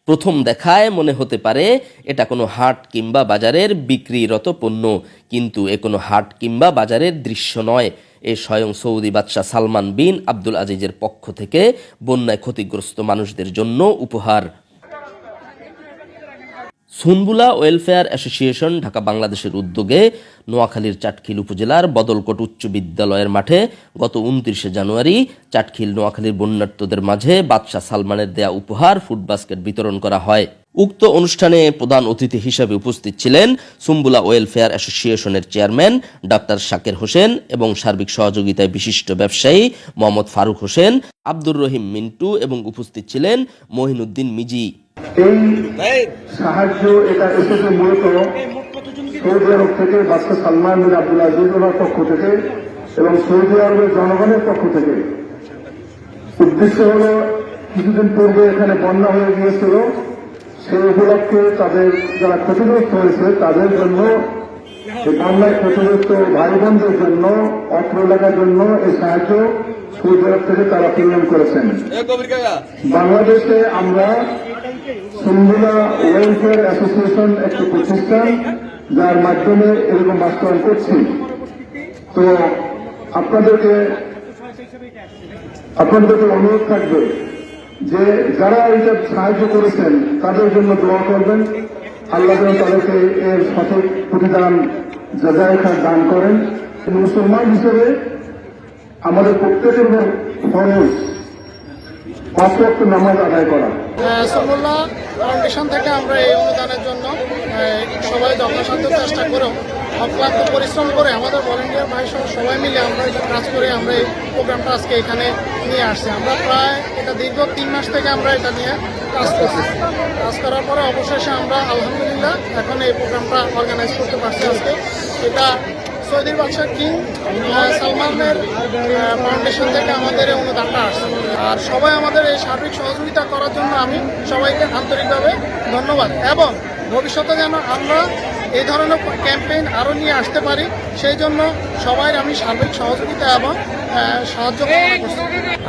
প্রথম দেখায় মনে হতে পারে এটা কোনো হাট কিংবা বাজারের বিক্রিরত পণ্য, কিন্তু এ কোনো হাট কিংবা বাজারের দৃশ্য নয়। এ স্বয়ং সৌদি বাদশাহ সালমান বিন আব্দুল আজিজের পক্ষ থেকে বন্যায় ক্ষতিগ্রস্ত মানুষদের জন্য উপহার। সুনবুলা ওয়েলফেয়ার অ্যাসোসিয়েশন ঢাকা বাংলাদেশের উদ্যোগে নোয়াখালীর চাটখিল উপজেলার বদলকোট উচ্চ বিদ্যালয়ের মাঠে গত ২৯শে জানুয়ারি চাটখিল নোয়াখালীর বন্যার্তদের মাঝে বাদশাহ সালমানের দেয়া উপহার ফুড বাস্কেট বিতরণ করা হয়। উক্ত অনুষ্ঠানে প্রধান অতিথি হিসেবে উপস্থিত ছিলেন সুনবুলা ওয়েলফেয়ার অ্যাসোসিয়েশনের চেয়ারম্যান ডাক্তার শাকের হোসেন এবং সার্বিক সহযোগিতায় বিশিষ্ট ব্যবসায়ী মোহাম্মদ ফারুক হোসেন, আব্দুর রহিম মিন্টু এবং উপস্থিত ছিলেন মহিনুদ্দিন মিজি। এই সাহায্য এটা এসেছে মূলত সৌদি আরব থেকে বাদশাহ সালমান বিন আব্দুল আজিজের পক্ষ থেকে এবং সৌদি আরবের জনগণের পক্ষ থেকে। উদ্দেশ্য হল, কিছুদিন পূর্বে এখানে বন্যা হয়ে গিয়েছিল, সেই উপলক্ষে তাদের যারা ক্ষতিগ্রস্ত হয়েছে তাদের জন্য, বন্যায় ক্ষতিগ্রস্ত ভাই বোনদের জন্য, অত্র এলাকার জন্য এই সাহায্য সৌদি আরব থেকে তারা প্রেরণ করেছেন। বাংলাদেশে আমরা সুনবুলা ওয়েলফেয়ার অ্যাসোসিয়েশন একটি প্রতিষ্ঠান, যার মাধ্যমে এরকম বাস্তবায়ন করছি। তো আপনাদেরকে অনুরোধ থাকবে যে যারা এইটা সাহায্য করেছেন তাদের জন্য দোয়া করবেন, আল্লাহ যেন তাদেরকে এর সঠিক প্রতিদান জাযায়ে খায়ের দান করেন। মুসলমান হিসেবে আমাদের প্রত্যেকের ফরজ ৫ ওয়াক্ত নামাজ আদায় করা। সুনবুলা ফাউন্ডেশন থেকে আমরা এই অনুদানের জন্য সবাই যথাসাধ্য চেষ্টা করেও অক্লান্ত পরিশ্রম করে আমাদের ভলেন্টিয়ার ভাই সহ সবাই মিলে আমরা এটা কাজ করে আমরা এই প্রোগ্রামটা আজকে এখানে নিয়ে আসছি। আমরা প্রায় এটা দীর্ঘ ৩ মাস থেকে আমরা এটা নিয়ে কাজ করছি। কাজ করার পরে অবশেষে আমরা আলহামদুলিল্লাহ এখন এই প্রোগ্রামটা অর্গানাইজ করতে পারছি। আজকে এটা সৌদির বাদশাহ কিং সালমানের ফাউন্ডেশন থেকে আমাদের এই অনুদানটা আসছে। আর সবাই আমাদের এই সার্বিক সহযোগিতা করার জন্য আমি সবাইকে আন্তরিকভাবে ধন্যবাদ, এবং ভবিষ্যতে যেন আমরা এই ধরনের ক্যাম্পেইন আরও নিয়ে আসতে পারি, সেই জন্য সবাই আমি সার্বিক সহযোগিতা এবং সাহায্য কামনা করছি।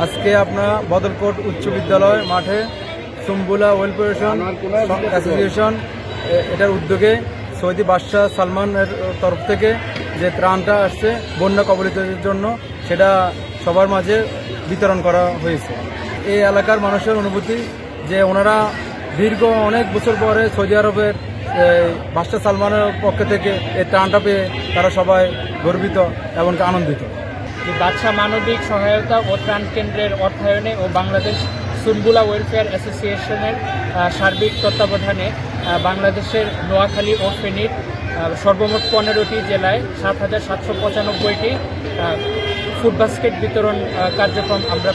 আজকে আপনার বদলকোট উচ্চ বিদ্যালয় মাঠে সুনবুলা ওয়েলফেয়ার অ্যাসোসিয়েশন এটার উদ্যোগে সৌদি বাদশাহ সালমানের তরফ থেকে যে ত্রাণটা আসছে বন্যা কবলিতদের জন্য, সেটা সবার মাঝে বিতরণ করা হয়েছে। এই এলাকার মানুষের অনুভূতি যে ওনারা দীর্ঘ অনেক বছর পরে সৌদি আরবের বাদশাহ সালমানের পক্ষ থেকে এই ত্রাণটা পেয়ে তারা সবাই গর্বিত এবং আনন্দিত। বাদশাহ মানবিক সহায়তা ও ত্রাণ কেন্দ্রের অর্থায়নে ও বাংলাদেশ সুনবুলা ওয়েলফেয়ার অ্যাসোসিয়েশনের সার্বিক তত্ত্বাবধানে বাংলাদেশের নোয়াখালী ও ফেনীর সর্বমোট 15টি জেলায় 7,795টি ফুড বাস্কেট বিতরণ কার্যক্রম আমরা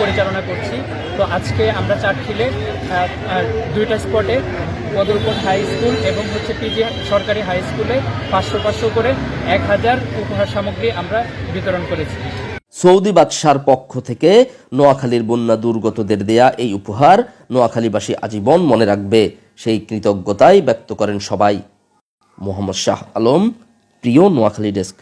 পরিচালনা করছি। তো আজকে আমরা চাটখিলে 2টা স্পটে বদলকোট হাই স্কুল এবং পিজি সরকারি হাই স্কুলে 500 করে 1000 উপহার সামগ্রী আমরা বিতরণ করেছি। সৌদি বাদশার পক্ষ থেকে নোয়াখালীর বন্যা দুর্গতদের দেয়া এই উপহার নোয়াখালীবাসী আজীবন মনে রাখবে, সেই কৃতজ্ঞতাই ব্যক্ত করেন সবাই। মোহাম্মদ শাহ আলম, প্রিয় নোয়াখালী ডেস্ক।